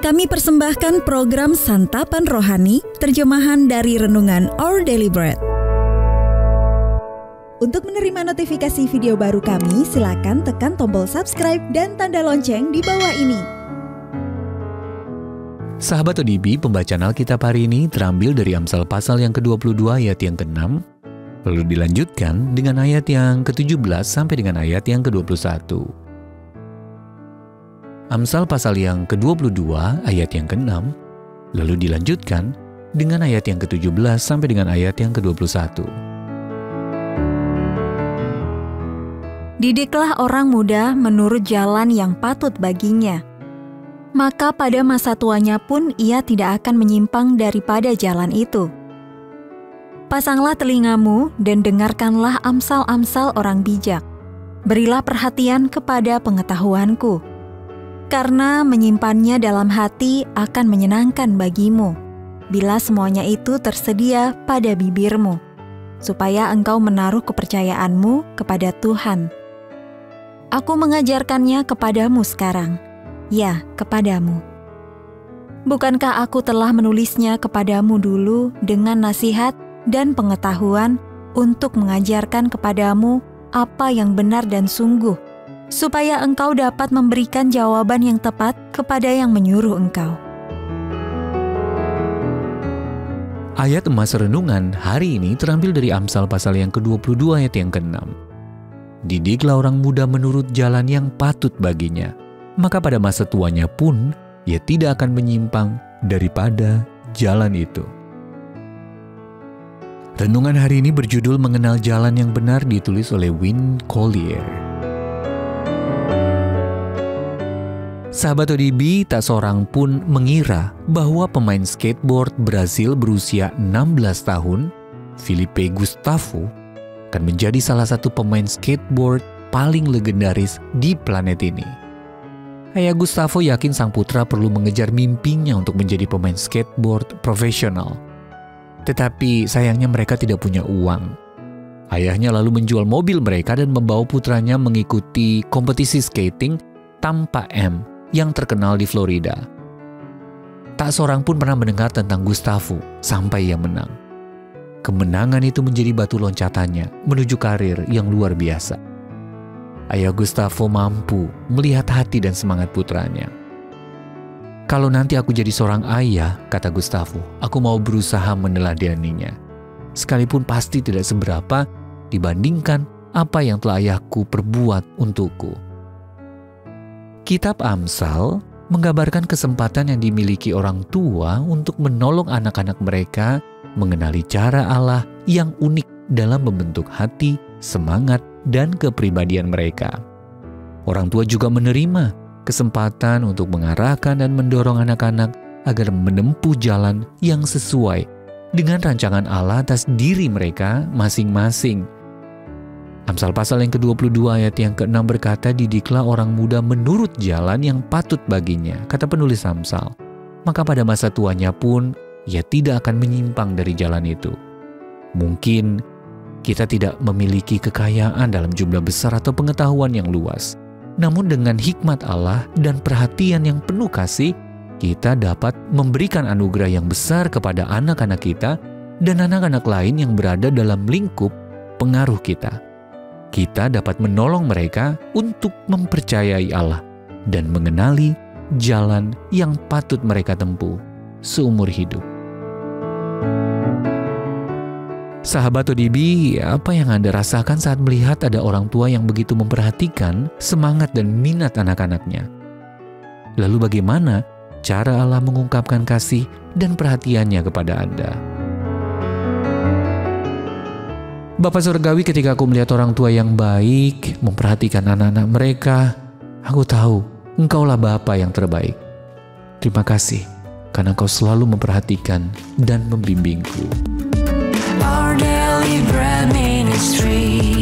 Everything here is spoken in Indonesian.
Kami persembahkan program Santapan Rohani, terjemahan dari Renungan Our Daily Bread. Untuk menerima notifikasi video baru kami, silakan tekan tombol subscribe dan tanda lonceng di bawah ini. Sahabat ODB, pembacaan Alkitab hari ini terambil dari Amsal pasal yang ke-22 ayat yang ke-6, lalu dilanjutkan dengan ayat yang ke-17 sampai dengan ayat yang ke-21. Amsal pasal yang ke-22 ayat yang ke-6, lalu dilanjutkan dengan ayat yang ke-17 sampai dengan ayat yang ke-21. Didiklah orang muda menurut jalan yang patut baginya, maka pada masa tuanya pun ia tidak akan menyimpang daripada jalan itu. Pasanglah telingamu dan dengarkanlah amsal-amsal orang bijak. Berilah perhatian kepada pengetahuanku, karena menyimpannya dalam hati akan menyenangkan bagimu, bila semuanya itu tersedia pada bibirmu, supaya engkau menaruh kepercayaanmu kepada Tuhan. Aku mengajarkannya kepadamu sekarang, ya, kepadamu. Bukankah aku telah menulisnya kepadamu dulu dengan nasihat dan pengetahuan untuk mengajarkan kepadamu apa yang benar dan sungguh, supaya engkau dapat memberikan jawaban yang tepat kepada yang menyuruh engkau. Ayat emas renungan hari ini terambil dari Amsal pasal yang ke-22 ayat yang ke-6. Didiklah orang muda menurut jalan yang patut baginya, maka pada masa tuanya pun ia tidak akan menyimpang daripada jalan itu. Renungan hari ini berjudul Mengenal Jalan yang Benar, ditulis oleh Win Collier. Sahabat ODB, tak seorang pun mengira bahwa pemain skateboard Brasil berusia 16 tahun, Felipe Gustavo, akan menjadi salah satu pemain skateboard paling legendaris di planet ini. Ayah Gustavo yakin sang putra perlu mengejar mimpinya untuk menjadi pemain skateboard profesional. Tetapi sayangnya mereka tidak punya uang. Ayahnya lalu menjual mobil mereka dan membawa putranya mengikuti kompetisi skating tanpa M yang terkenal di Florida. Tak seorang pun pernah mendengar tentang Gustavo sampai ia menang. Kemenangan itu menjadi batu loncatannya menuju karir yang luar biasa. Ayah Gustavo mampu melihat hati dan semangat putranya. Kalau nanti aku jadi seorang ayah, kata Gustavo, aku mau berusaha meneladaninya. Sekalipun pasti tidak seberapa dibandingkan apa yang telah ayahku perbuat untukku. Kitab Amsal menggambarkan kesempatan yang dimiliki orang tua untuk menolong anak-anak mereka mengenali cara Allah yang unik dalam membentuk hati, semangat, dan kepribadian mereka. Orang tua juga menerima kesempatan untuk mengarahkan dan mendorong anak-anak agar menempuh jalan yang sesuai dengan rancangan Allah atas diri mereka masing-masing. Amsal pasal yang ke-22 ayat yang ke-6 berkata, didiklah orang muda menurut jalan yang patut baginya, kata penulis Amsal. Maka pada masa tuanya pun, ia tidak akan menyimpang dari jalan itu. Mungkin kita tidak memiliki kekayaan dalam jumlah besar atau pengetahuan yang luas. Namun dengan hikmat Allah dan perhatian yang penuh kasih, kita dapat memberikan anugerah yang besar kepada anak-anak kita dan anak-anak lain yang berada dalam lingkup pengaruh kita. Kita dapat menolong mereka untuk mempercayai Allah dan mengenali jalan yang patut mereka tempuh seumur hidup. Sahabat ODB, apa yang Anda rasakan saat melihat ada orang tua yang begitu memperhatikan semangat dan minat anak-anaknya? Lalu bagaimana cara Allah mengungkapkan kasih dan perhatiannya kepada Anda? Bapa Surgawi, ketika aku melihat orang tua yang baik, memperhatikan anak-anak mereka, aku tahu Engkaulah Bapa yang terbaik. Terima kasih, karena Engkau selalu memperhatikan dan membimbingku. Our Daily Bread Ministry.